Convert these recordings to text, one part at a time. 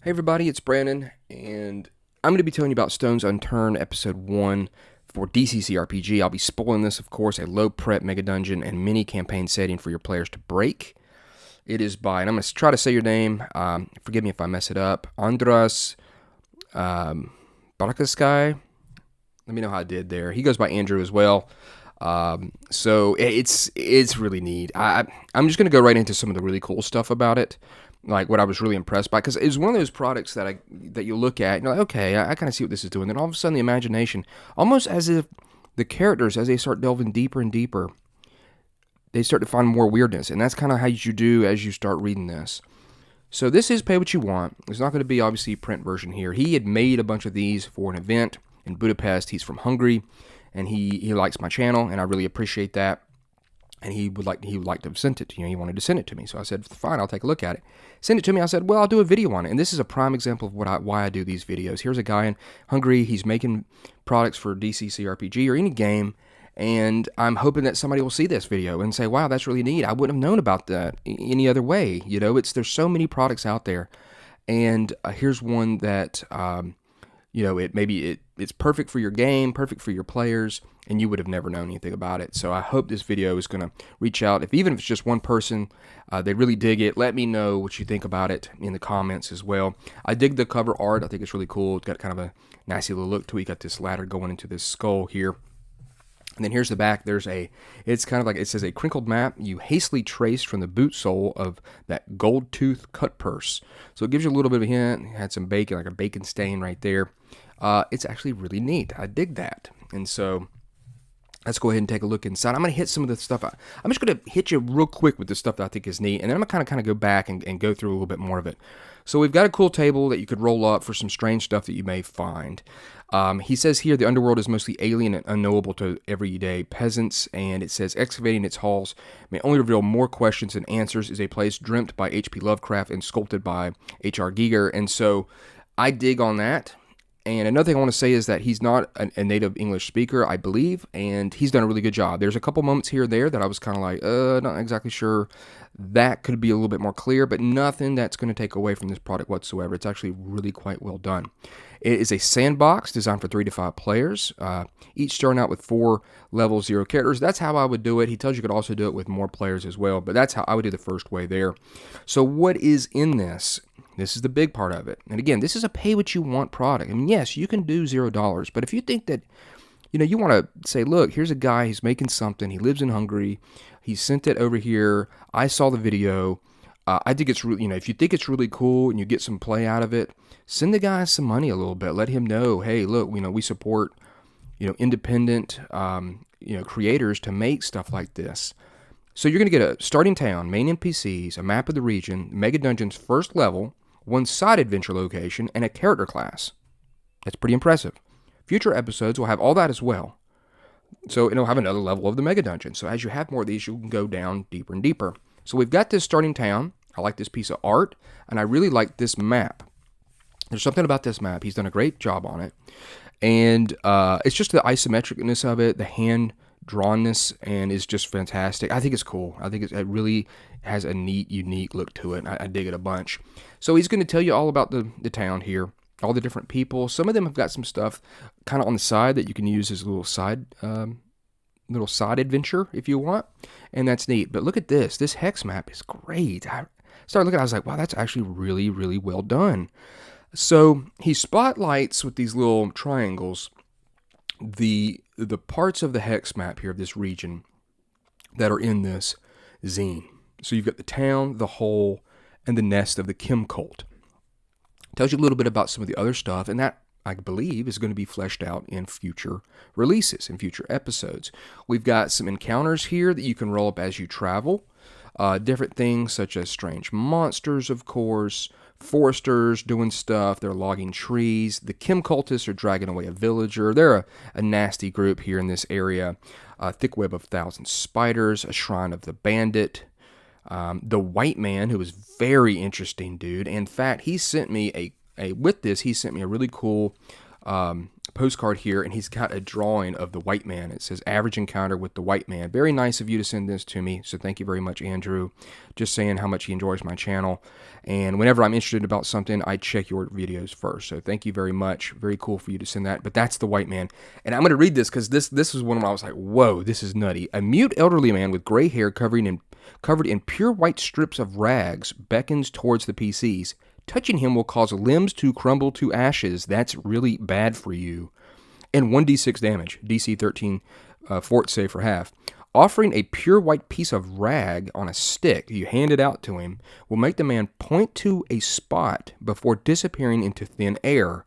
Hey everybody, it's Brandon, and I'm going to be telling you about Stones Unturned Episode 1 for DCC RPG. I'll be spoiling this, of course, a low prep mega dungeon and mini campaign setting for your players to break. It is by, and I'm going to try to say your name, forgive me if I mess it up, Andras Barakaskai. Let me know how I did there. He goes by Andrew as well. So it's really neat. I'm just going to go right into some of the really cool stuff about it, like what I was really impressed by, because it's one of those products that you look at and you're like, okay, I kind of see what this is doing. Then all of a sudden, the imagination, almost as if the characters, as they start delving deeper and deeper, they start to find more weirdness, and that's kind of how you do as you start reading this. So this is pay what you want. There's not going to be obviously a print version here. He had made a bunch of these for an event in Budapest. He's from Hungary, and he likes my channel, and I really appreciate that. And he would like to have sent it to you. He wanted to send it to me, so I said, fine, I'll take a look at it. Send it to me. I said, well, I'll do a video on it. And this is a prime example of why I do these videos. Here's a guy in Hungary. He's making products for DCC RPG or any game, and I'm hoping that somebody will see this video and say, wow, that's really neat. I wouldn't have known about that any other way. You know, there's so many products out there, and here's one that it's perfect for your game, perfect for your players, and you would have never known anything about it. So I hope this video is going to reach out. Even if it's just one person, they really dig it. Let me know what you think about it in the comments as well. I dig the cover art. I think it's really cool. It's got kind of a nasty little look to it. You got this ladder going into this skull here. And then here's the back. It's kind of like, it says a crinkled map you hastily traced from the boot sole of that gold tooth cut purse. So it gives you a little bit of a hint. It had some bacon, like a bacon stain right there. It's actually really neat. I dig that. And so let's go ahead and take a look inside. I'm going to hit some of the stuff. I'm just going to hit you real quick with the stuff that I think is neat. And then I'm going to kind of go back and go through a little bit more of it. So we've got a cool table that you could roll up for some strange stuff that you may find. He says here the underworld is mostly alien and unknowable to everyday peasants, and it says excavating its halls may only reveal more questions than answers. Is a place dreamt by H.P. Lovecraft and sculpted by H.R. Giger, and so I dig on that. And another thing I want to say is that he's not a native English speaker, I believe, and he's done a really good job. There's a couple moments here or there that I was kind of like, not exactly sure. That could be a little bit more clear, but nothing that's going to take away from this product whatsoever. It's actually really quite well done. It is a sandbox designed for 3 to 5 players, each starting out with 4 level 0 characters. That's how I would do it. He tells you could also do it with more players as well, but that's how I would do the first way there. So what is in this? This is the big part of it. And again, this is a pay what you want product. I mean, yes, you can do $0, but if you think that, you want to say, look, here's a guy, he's making something, he lives in Hungary, he sent it over here, I saw the video, I think it's really, if you think it's really cool and you get some play out of it, send the guy some money a little bit. Let him know, hey, look, we support, independent, creators to make stuff like this. So you're going to get a starting town, main NPCs, a map of the region, mega dungeons first level, 1 side adventure location, and a character class. That's pretty impressive. Future episodes will have all that as well. So it'll have another level of the mega dungeon. So as you have more of these, you can go down deeper and deeper. So we've got this starting town. I like this piece of art, and I really like this map. There's something about this map. He's done a great job on it. And it's just the isometricness of it, the hand drawnness, and is just fantastic. I think it's cool. I think it really has a neat, unique look to it. I dig it a bunch. So he's going to tell you all about the town here, all the different people. Some of them have got some stuff kind of on the side that you can use as a little side adventure if you want, and that's neat. But look at this. This hex map is great. I started looking, I was like, wow, that's actually really, really well done. So he spotlights with these little triangles the parts of the hex map here of this region that are in this zine. So you've got the town, the hole, and the nest of the Kim cult. Tells you a little bit about some of the other stuff, and that, I believe, is going to be fleshed out in future releases, in future episodes. We've got some encounters here that you can roll up as you travel. Different things such as strange monsters, of course, foresters doing stuff, they're logging trees, the Kim cultists are dragging away a villager, they're a nasty group here in this area, a thick web of 1,000 spiders, a shrine of the bandit, the white man, who was very interesting dude. In fact, he sent me he sent me a really cool postcard here, and he's got a drawing of the white man. It says average encounter with the white man. Very nice of you to send this to me, so thank you very much, Andrew. Just saying how much he enjoys my channel, and whenever I'm interested about something, I check your videos first, so thank you very much. Very cool for you to send that. But that's the white man, and I'm going to read this because this is one where I was like, whoa, this is nutty. A mute elderly man with gray hair covered in pure white strips of rags beckons towards the PCs. Touching him will cause limbs to crumble to ashes. That's really bad for you. And 1d6 damage. DC 13 fort save for half. Offering a pure white piece of rag on a stick, you hand it out to him, will make the man point to a spot before disappearing into thin air.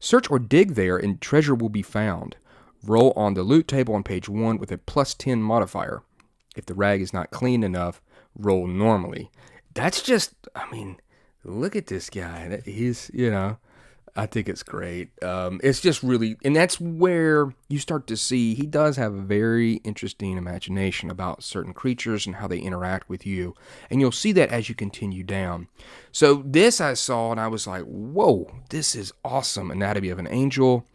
Search or dig there and treasure will be found. Roll on the loot table on page 1 with a +10 modifier. If the rag is not clean enough, roll normally. That's just, I mean, look at this guy. He's, I think it's great. It's just really, and that's where you start to see he does have a very interesting imagination about certain creatures and how they interact with you. And you'll see that as you continue down. So this I saw and I was like, whoa, this is awesome. Anatomy of an Angel.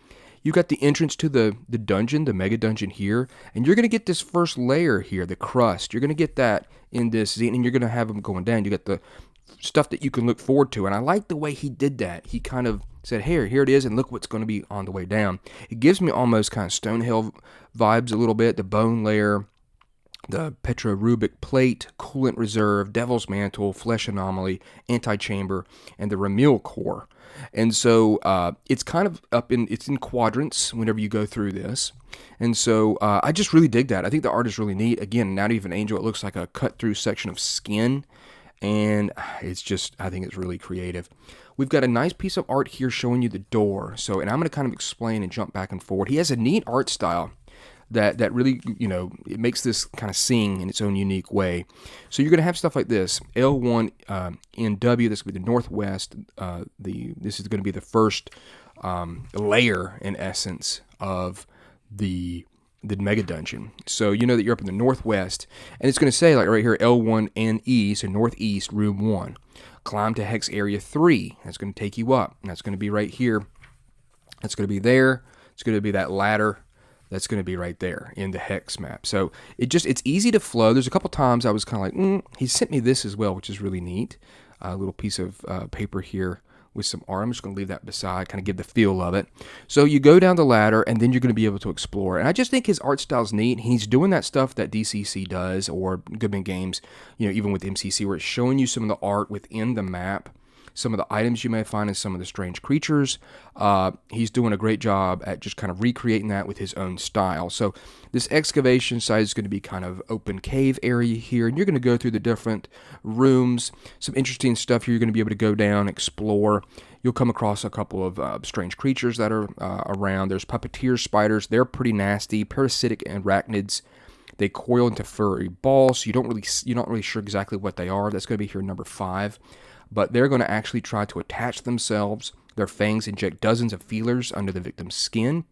You got the entrance to the dungeon, the mega dungeon here, and you're going to get this first layer here, the crust. You're going to get that in this zine, and you're going to have them going down. You got the stuff that you can look forward to, and I like the way he did that. He kind of said, here it is, and look what's going to be on the way down. It gives me almost kind of Stonehill vibes a little bit, the bone layer, the Petrorubic plate, coolant reserve, devil's mantle, flesh anomaly, anti-chamber, and the Ramil core. And so it's kind of it's in quadrants whenever you go through this. And so I just really dig that. I think the art is really neat. Again, not even Angel, it looks like a cut through section of skin. And it's just, I think it's really creative. We've got a nice piece of art here showing you the door. So, and I'm going to kind of explain and jump back and forward. He has a neat art style that really, it makes this kind of sing in its own unique way. So you're going to have stuff like this. L1 NW, this will be the northwest. This is going to be the first layer, in essence, of the mega dungeon. So you know that you're up in the northwest, and it's going to say, like right here, L1 NE, so northeast, room 1. Climb to hex area 3. That's going to take you up, and that's going to be right here. That's going to be there. It's going to be that ladder. That's going to be right there in the hex map. So it's easy to flow. There's a couple times I was kind of like, he sent me this as well, which is really neat. A little piece of paper here with some art. I'm just going to leave that beside, kind of give the feel of it. So you go down the ladder, and then you're going to be able to explore. And I just think his art style's neat. He's doing that stuff that DCC does, or Goodman Games, even with MCC, where it's showing you some of the art within the map, some of the items you may find in some of the strange creatures. He's doing a great job at just kind of recreating that with his own style. So this excavation site is going to be kind of open cave area here, and you're going to go through the different rooms. Some interesting stuff here you're going to be able to go down, explore. You'll come across a couple of strange creatures that are around. There's puppeteer spiders. They're pretty nasty. Parasitic arachnids. They coil into furry balls. So you're not really sure exactly what they are. That's going to be here number 5. But they're going to actually try to attach themselves. Their fangs inject dozens of feelers under the victim's skin,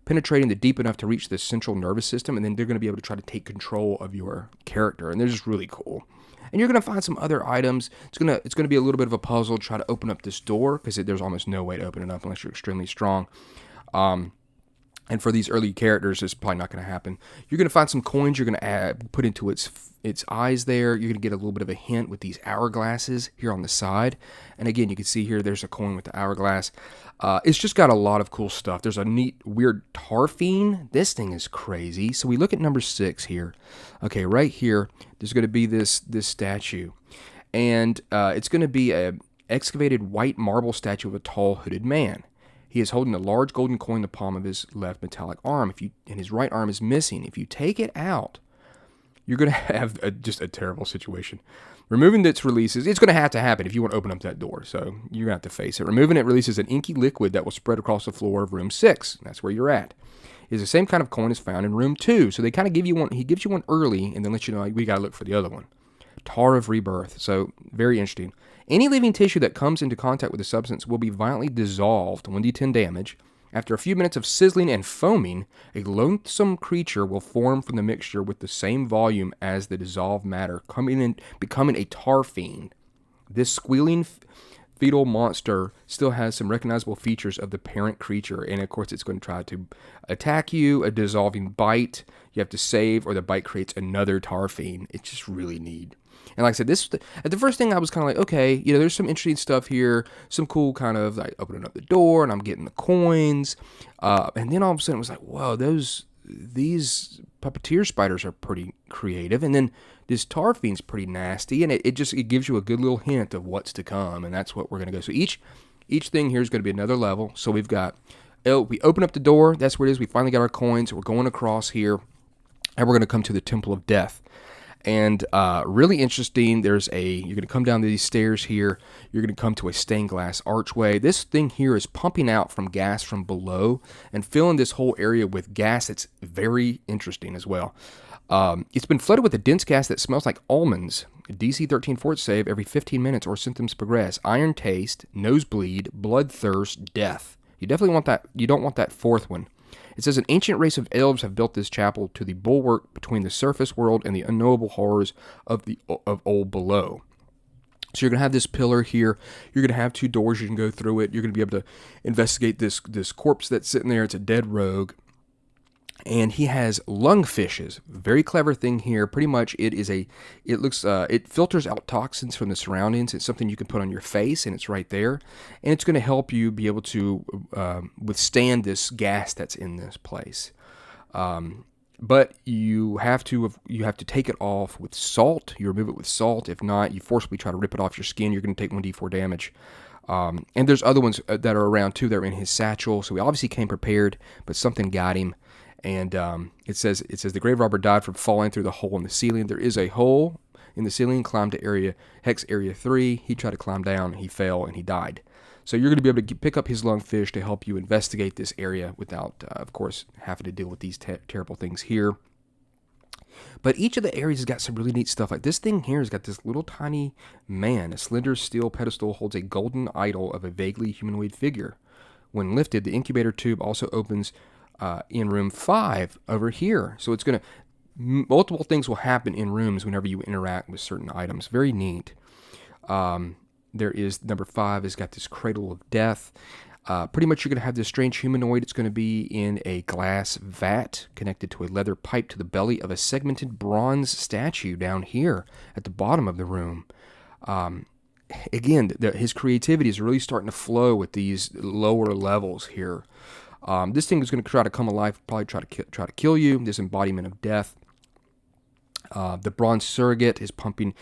penetrating deep enough to reach the central nervous system, and then they're going to be able to try to take control of your character, and they're just really cool. And you're going to find some other items. It's going to be a little bit of a puzzle to try to open up this door, because there's almost no way to open it up unless you're extremely strong. And for these early characters, it's probably not going to happen. You're going to find some coins you're going to put into its eyes there. You're going to get a little bit of a hint with these hourglasses here on the side. And again, you can see here, there's a coin with the hourglass. It's just got a lot of cool stuff. There's a neat, weird tar fiend. This thing is crazy. So we look at number 6 here. Okay, right here, there's going to be this statue. And it's going to be a excavated white marble statue of a tall hooded man. He is holding a large golden coin in the palm of his left metallic arm, and his right arm is missing. If you take it out, you're going to have just a terrible situation. Removing its releases, it's going to happen if you want to open up that door, so you're going to have to face it. Removing it releases an inky liquid that will spread across the floor of room 6. That's where you're at. It's the same kind of coin as found in room 2, so they kind of give you one. He gives you one early, and then lets you know, we got to look for the other one. Tar of Rebirth, so very interesting. Any living tissue that comes into contact with the substance will be violently dissolved, 1d10 damage. After a few minutes of sizzling and foaming, a loathsome creature will form from the mixture with the same volume as the dissolved matter, becoming a tar fiend. This squealing fetal monster still has some recognizable features of the parent creature, and of course it's going to try to attack you. A dissolving bite, you have to save, or the bite creates another tar fiend. It's just really neat. And like I said, at the first thing I was kind of like, okay, there's some interesting stuff here, some cool kind of like opening up the door, and I'm getting the coins, and then all of a sudden it was like, whoa, these puppeteer spiders are pretty creative, and then this tar fiend's pretty nasty, and it gives you a good little hint of what's to come, and that's what we're gonna go. So each thing here is going to be another level. So we've got, we open up the door, that's where it is. We finally got our coins. We're going across here, and we're going to come to the Temple of Death. And really interesting, you're going to come down these stairs here. You're going to come to a stained glass archway. This thing here is pumping out from gas from below and filling this whole area with gas that's very interesting as well. It's been flooded with a dense gas that smells like almonds. DC 13 fort save every 15 minutes or symptoms progress. Iron taste, nosebleed, bloodthirst, death. You definitely want that. You don't want that fourth one. It says an ancient race of elves have built this chapel to the bulwark between the surface world and the unknowable horrors of old below. So you're going to have this pillar here. You're going to have two doors. You can go through it. You're going to be able to investigate this corpse that's sitting there. It's a dead rogue. And he has lungfishes. Very clever thing here. Pretty much it filters out toxins from the surroundings. It's something you can put on your face, and it's right there. And it's going to help you be able to withstand this gas that's in this place. But you have to take it off with salt. You remove it with salt. If not, you forcibly try to rip it off your skin. You're going to take 1d4 damage. And there's other ones that are around too that are in his satchel. So he obviously came prepared, but something got him. And it says the grave robber died from falling through the hole in the ceiling. There is a hole in the ceiling. Climbed to hex area 3. He tried to climb down. He fell and he died. So you're going to be able to pick up his lungfish to help you investigate this area without, of course, having to deal with these terrible things here. But each of the areas has got some really neat stuff. Like this thing here has got this little tiny man. A slender steel pedestal holds a golden idol of a vaguely humanoid figure. When lifted, the incubator tube also opens in room 5 over here. So it's going to, multiple things will happen in rooms whenever you interact with certain items. Very neat. There is number 5 has got this cradle of death. Pretty much you're going to have this strange humanoid. It's going to be in a glass vat connected to a leather pipe to the belly of a segmented bronze statue down here at the bottom of the room. Again, his creativity is really starting to flow with these lower levels here. This thing is going to try to come alive, probably try to kill you. This embodiment of death. The bronze surrogate is pumping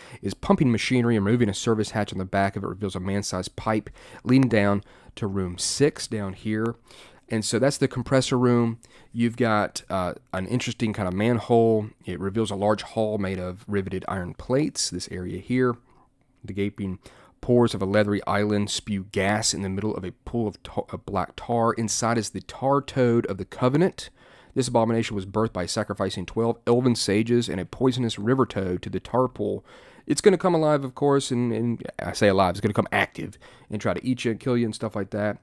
machinery and removing a service hatch on the back of it. Reveals a man-sized pipe leading down to room 6 down here. And so that's the compressor room. You've got an interesting kind of manhole. It reveals a large hall made of riveted iron plates. This area here. The gaping pores of a leathery island spew gas in the middle of a pool of black tar. Inside is the tar toad of the Covenant. This abomination was birthed by sacrificing 12 elven sages and a poisonous river toad to the tar pool. It's going to come alive, of course, and I say alive, it's going to come active and try to eat you and kill you and stuff like that.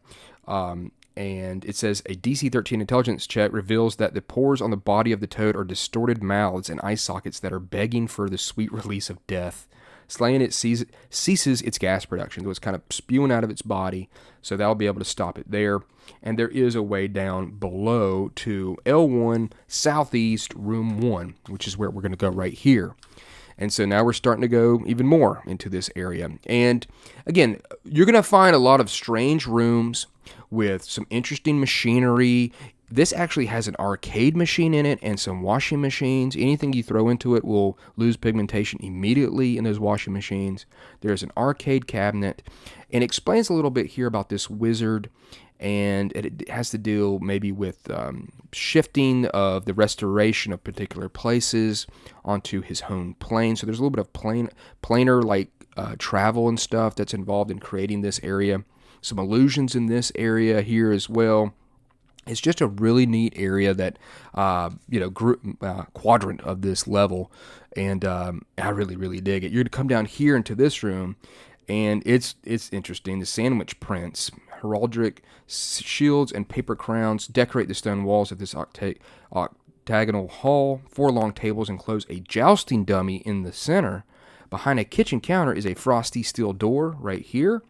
And it says a DC 13 intelligence check reveals that the pores on the body of the toad are distorted mouths and eye sockets that are begging for the sweet release of death. Slaying it ceases its gas production, so it's kind of spewing out of its body, so that'll be able to stop it there. And there is a way down below to L1 Southeast Room 1, which is where we're going to go right here. And so now we're starting to go even more into this area. And again, you're going to find a lot of strange rooms with some interesting machinery. This actually has an arcade machine in it and some washing machines. Anything you throw into it will lose pigmentation immediately in those washing machines. There's an arcade cabinet, and it explains a little bit here about this wizard, and it has to deal maybe with shifting of the restoration of particular places onto his home plane. So there's a little bit of planar like travel and stuff that's involved in creating this area. Some illusions in this area here as well. It's just a really neat area that, quadrant of this level, and I really, really dig it. You're going to come down here into this room, and it's interesting. The sandwich prints, heraldic shields, and paper crowns decorate the stone walls of this octagonal hall. 4 long tables enclose a jousting dummy in the center. Behind a kitchen counter is a frosty steel door right here.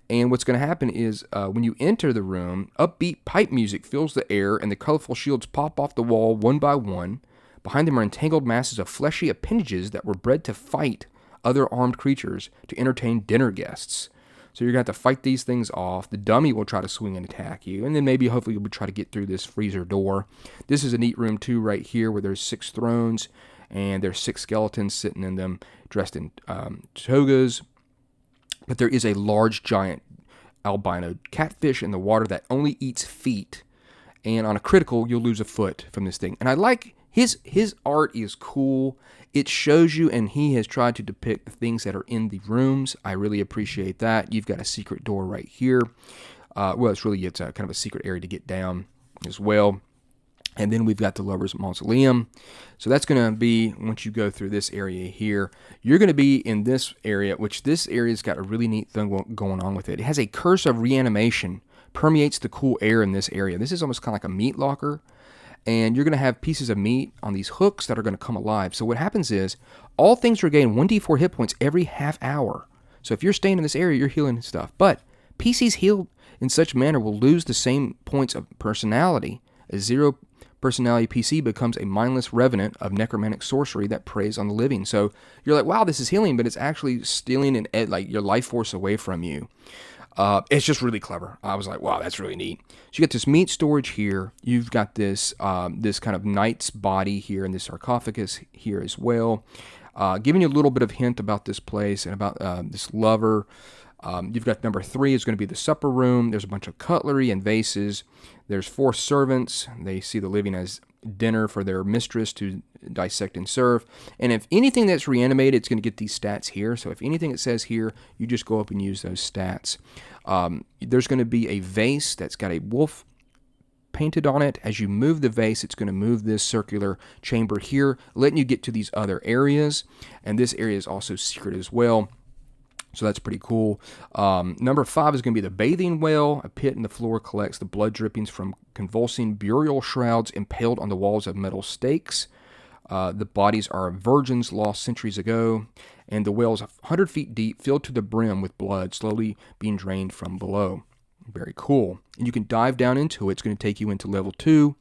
And what's going to happen is when you enter the room, upbeat pipe music fills the air and the colorful shields pop off the wall one by one. Behind them are entangled masses of fleshy appendages that were bred to fight other armed creatures to entertain dinner guests. So you're going to have to fight these things off. The dummy will try to swing and attack you. And then maybe hopefully you'll try to get through this freezer door. This is a neat room too right here where there's 6 thrones. And there's 6 skeletons sitting in them dressed in togas. But there is a large giant albino catfish in the water that only eats feet. And on a critical, you'll lose a foot from this thing. And I like his art is cool. It shows you, and he has tried to depict the things that are in the rooms. I really appreciate that. You've got a secret door right here. It's kind of a secret area to get down as well. And then we've got the Lover's Mausoleum. So that's going to be, once you go through this area here, you're going to be in this area, which this area's got a really neat thing going on with it. It has a curse of reanimation, permeates the cool air in this area. This is almost kind of like a meat locker. And you're going to have pieces of meat on these hooks that are going to come alive. So what happens is, all things regain 1d4 hit points every half hour. So if you're staying in this area, you're healing stuff. But PCs healed in such manner will lose the same points of personality. A 0 personality PC becomes a mindless revenant of necromantic sorcery that preys on the living. So you're like, wow, this is healing, but it's actually stealing your life force away from you. It's just really clever. I was like, wow, that's really neat. So you got this meat storage here. You've got this this kind of knight's body here and this sarcophagus here as well. Giving you a little bit of hint about this place and about this lover. You've got number 3 is going to be the supper room. There's a bunch of cutlery and vases. There's 4 servants. They see the living as dinner for their mistress to dissect and serve. And if anything that's reanimated, it's going to get these stats here. So if anything it says here, you just go up and use those stats. There's going to be a vase that's got a wolf painted on it. As you move the vase, it's going to move this circular chamber here, letting you get to these other areas. And this area is also secret as well. So that's pretty cool. Number 5 is going to be the bathing well. A pit in the floor collects the blood drippings from convulsing burial shrouds impaled on the walls of metal stakes. The bodies are virgins lost centuries ago, and the well is 100 feet deep, filled to the brim with blood, slowly being drained from below. Very cool. And you can dive down into it. It's going to take you into level 2,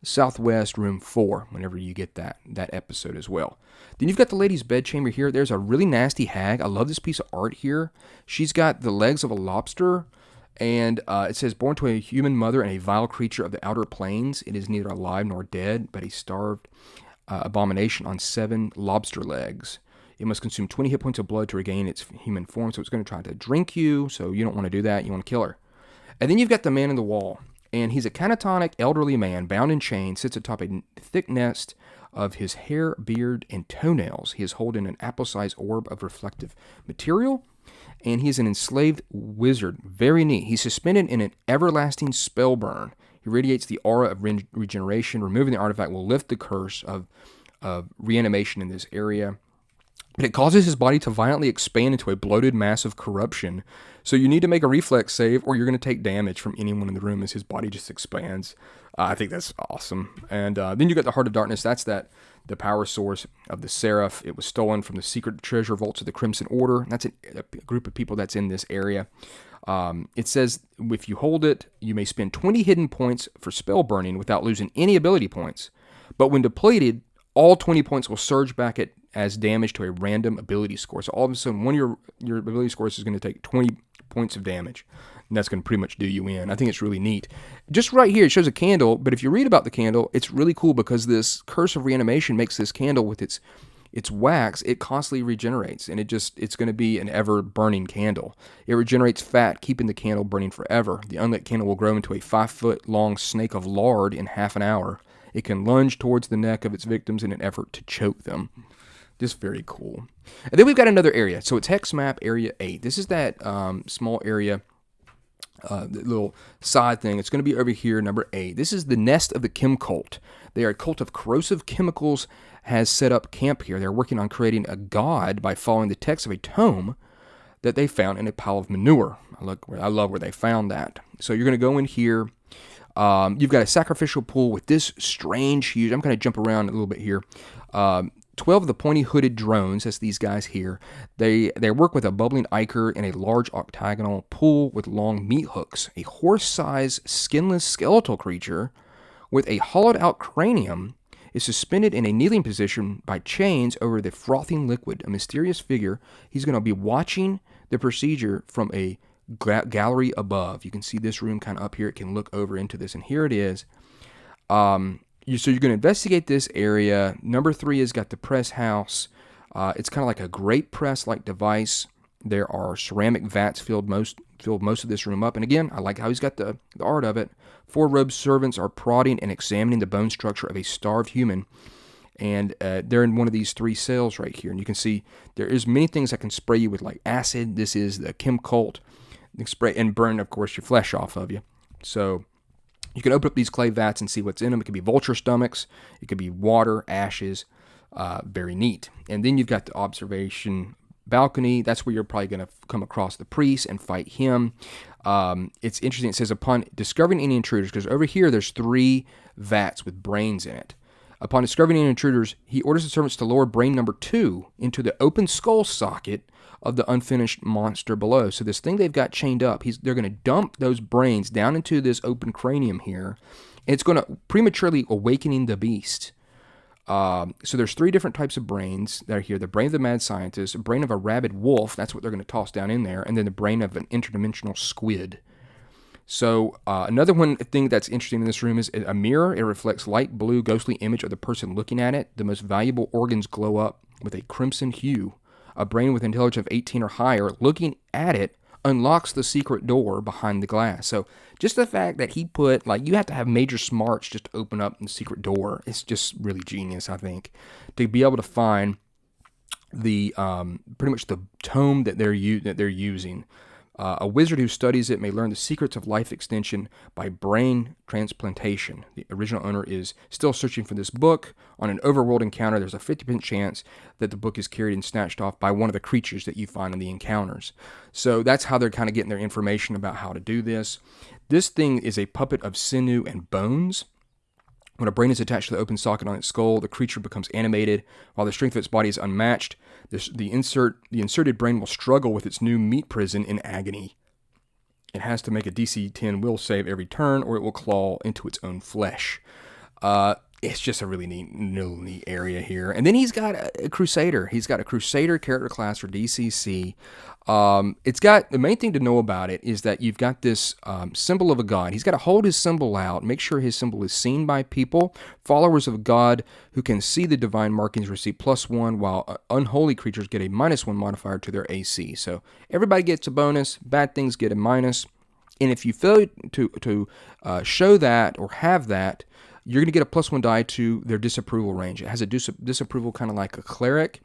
Southwest, room 4, whenever you get that episode as well. Then you've got the lady's bedchamber here. There's a really nasty hag. I love this piece of art here. She's got the legs of a lobster, and it says, born to a human mother and a vile creature of the outer plains, it is neither alive nor dead, but a starved abomination on 7 lobster legs. It must consume 20 hit points of blood to regain its human form, so it's going to try to drink you, so you don't want to do that. You want to kill her. And then you've got the man in the wall, and he's a catatonic elderly man bound in chains, sits atop a thick nest of his hair, beard, and toenails. He is holding an apple-sized orb of reflective material, and he is an enslaved wizard. Very neat. He's suspended in an everlasting spell burn. He radiates the aura of regeneration. Removing the artifact will lift the curse of reanimation in this area. But it causes his body to violently expand into a bloated mass of corruption. So you need to make a reflex save, or you're going to take damage from anyone in the room as his body just expands. I think that's awesome. And then you got the Heart of Darkness. That's the power source of the Seraph. It was stolen from the secret treasure vaults of the Crimson Order. That's a group of people that's in this area. It says if you hold it, you may spend 20 hidden points for spell burning without losing any ability points. But when depleted, all 20 points will surge back as damage to a random ability score. So all of a sudden, one of your ability scores is going to take 20 points of damage. And that's going to pretty much do you in. I think it's really neat. Just right here, it shows a candle, but if you read about the candle, it's really cool because this Curse of Reanimation makes this candle with its wax, it constantly regenerates, and it's going to be an ever-burning candle. It regenerates fat, keeping the candle burning forever. The unlit candle will grow into a 5-foot-long snake of lard in half an hour. It can lunge towards the neck of its victims in an effort to choke them. Just very cool. And then we've got another area. So it's Hex Map Area 8. This is that small area, the little side thing. It's going to be over here, number 8. This is the nest of the Chem Cult. They are a cult of corrosive chemicals, has set up camp here. They're working on creating a god by following the text of a tome that they found in a pile of manure. I love where they found that. So you're going to go in here. You've got a sacrificial pool with this strange, huge... I'm going to jump around a little bit here. 12 of the pointy-hooded drones, that's these guys here, they work with a bubbling ichor in a large octagonal pool with long meat hooks. A horse-sized, skinless skeletal creature with a hollowed-out cranium is suspended in a kneeling position by chains over the frothing liquid. A mysterious figure. He's going to be watching the procedure from a gallery above. You can see this room kind of up here. It can look over into this, and here it is. So you're going to investigate this area. Number 3 has got the press house. It's kind of like a grape press-like device. There are ceramic vats filled most of this room up. And again, I like how he's got the art of it. 4 robed servants are prodding and examining the bone structure of a starved human. And they're in one of these 3 cells right here. And you can see there is many things that can spray you with like acid. This is the Chem Cult. Spray and burn, of course, your flesh off of you. So you can open up these clay vats and see what's in them. It could be vulture stomachs. It could be water, ashes. Very neat. And then you've got the observation balcony. That's where you're probably going to come across the priest and fight him. It's interesting. It says, upon discovering any intruders, because over here there's 3 vats with brains in it. Upon discovering any intruders, he orders the servants to lower brain number 2 into the open skull socket of the unfinished monster below. So this thing they've got chained up, they're going to dump those brains down into this open cranium here. And it's going to prematurely awakening the beast. So there's 3 different types of brains that are here. The brain of the mad scientist, a brain of a rabid wolf, that's what they're going to toss down in there, and then the brain of an interdimensional squid. So another thing that's interesting in this room is a mirror. It reflects light blue ghostly image of the person looking at it. The most valuable organs glow up with a crimson hue. A brain with intelligence of 18 or higher looking at it unlocks the secret door behind the glass. So just the fact that he put, like, you have to have major smarts just to open up the secret door. It's just really genius, I think, to be able to find the pretty much the tome that they're using. A wizard who studies it may learn the secrets of life extension by brain transplantation. The original owner is still searching for this book. On an overworld encounter, there's a 50% chance that the book is carried and snatched off by one of the creatures that you find in the encounters. So that's how they're kind of getting their information about how to do this. This thing is a puppet of sinew and bones. When a brain is attached to the open socket on its skull, the creature becomes animated. While the strength of its body is unmatched, the inserted brain will struggle with its new meat prison in agony. It has to make a DC 10 will save every turn, or it will claw into its own flesh. It's just a really neat area here. And then he's got a crusader. He's got a crusader character class for DCC. It's got, the main thing to know about it is that you've got this symbol of a god. He's got to hold his symbol out, make sure his symbol is seen by people. Followers of God who can see the divine markings receive +1, while unholy creatures get a -1 modifier to their AC. So everybody gets a bonus, bad things get a minus. And if you fail to show that or have that, you're going to get a +1 die to their disapproval range. It has a disapproval kind of like a cleric.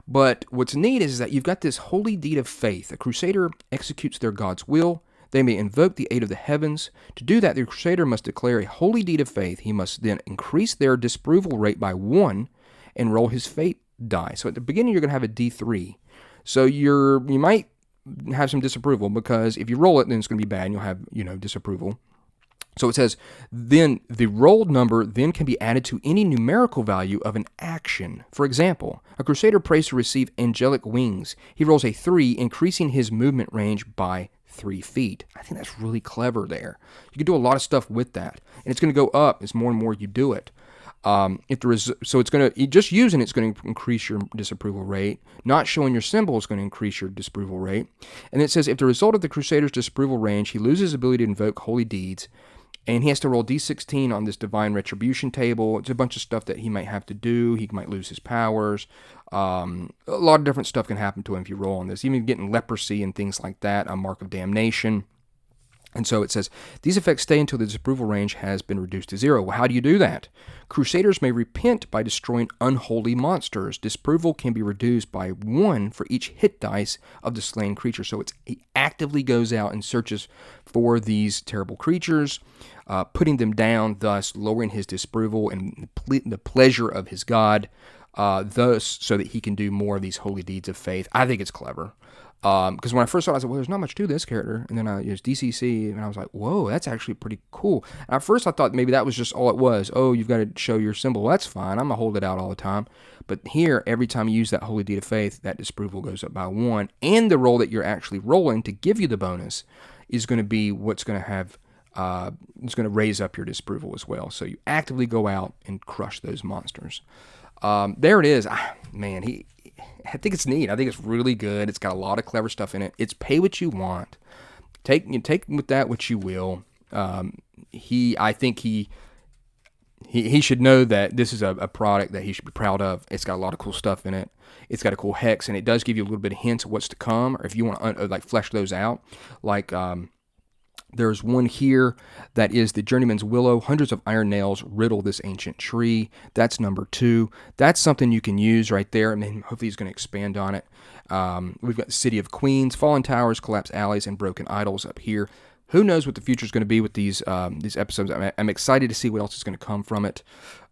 But what's neat is that you've got this holy deed of faith. A crusader executes their god's will. They may invoke the aid of the heavens. To do that, the crusader must declare a holy deed of faith. He must then increase their disapproval rate by 1 and roll his fate die. So at the beginning, you're going to have a D3. So you might have some disapproval, because if you roll it, then it's going to be bad and you'll have, disapproval. So it says, then the rolled number then can be added to any numerical value of an action. For example, a crusader prays to receive angelic wings. He rolls a 3, increasing his movement range by 3 feet. I think that's really clever there. You can do a lot of stuff with that. And it's going to go up as more and more you do it. So it's going to, just using it's going to increase your disapproval rate. Not showing your symbol is going to increase your disapproval rate. And it says, if the result of the crusader's disapproval range, he loses his ability to invoke holy deeds, and he has to roll D16 on this divine retribution table. It's a bunch of stuff that he might have to do. He might lose his powers. A lot of different stuff can happen to him if you roll on this. Even getting leprosy and things like that, a mark of damnation. And so it says, these effects stay until the disapproval range has been reduced to 0. Well, how do you do that? Crusaders may repent by destroying unholy monsters. Disapproval can be reduced by 1 for each hit dice of the slain creature. So he actively goes out and searches for these terrible creatures, putting them down, thus lowering his disapproval and the pleasure of his god, thus so that he can do more of these holy deeds of faith. I think it's clever. Because when I first saw it, I said, well, there's not much to this character. And then I used DCC, and I was like, whoa, that's actually pretty cool. And at first, I thought maybe that was just all it was. Oh, you've got to show your symbol. Well, that's fine. I'm going to hold it out all the time. But here, every time you use that Holy Deed of Faith, that disapproval goes up by 1. And the roll that you're actually rolling to give you the bonus is going to be what's going to have, it's going to raise up your disapproval as well. So you actively go out and crush those monsters. There it is. Man, I think it's neat. I think it's really good. It's got a lot of clever stuff in it. It's pay what you want. Take with that what you will. I think he should know that this is a product that he should be proud of. It's got a lot of cool stuff in it. It's got a cool hex, and it does give you a little bit of hints of what's to come, or if you want to like flesh those out. Like there's one here that is the Journeyman's Willow. Hundreds of iron nails riddle this ancient tree. That's number 2. That's something you can use right there, and then hopefully he's going to expand on it. We've got the City of Queens, Fallen Towers, Collapsed Alleys, and Broken Idols up here. Who knows what the future is going to be with these episodes? I'm excited to see what else is going to come from it.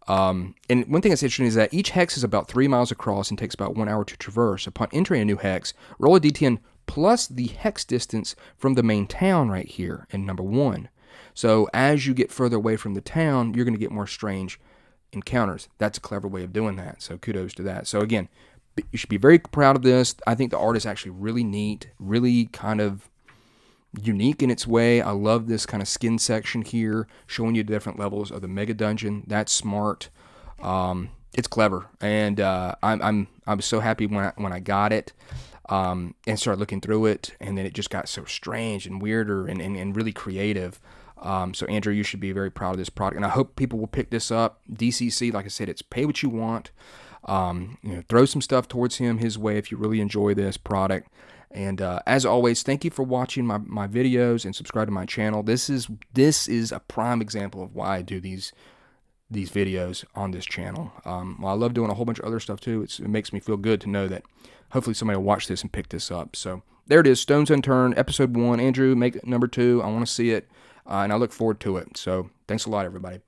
And one thing that's interesting is that each hex is about 3 miles across and takes about 1 hour to traverse. Upon entering a new hex, roll a d10 plus the hex distance from the main town right here in number 1. So as you get further away from the town, you're going to get more strange encounters. That's a clever way of doing that. So kudos to that. So again, you should be very proud of this. I think the art is actually really neat, really kind of unique in its way. I love this kind of skin section here, showing you the different levels of the mega dungeon. That's smart. It's clever, and I was so happy when I got it. And started looking through it, and then it just got so strange and weirder and really creative. So Andrew, you should be very proud of this product, and I hope people will pick this up. DCC, like I said, it's pay what you want. Throw some stuff towards his way if you really enjoy this product. And as always, thank you for watching my videos and subscribe to my channel. This is a prime example of why I do these videos on this channel. Well, I love doing a whole bunch of other stuff too. It makes me feel good to know that hopefully somebody will watch this and pick this up. So there it is, Stones Unturned, episode 1. Andrew, make it number 2. I want to see it, and I look forward to it. So thanks a lot, everybody.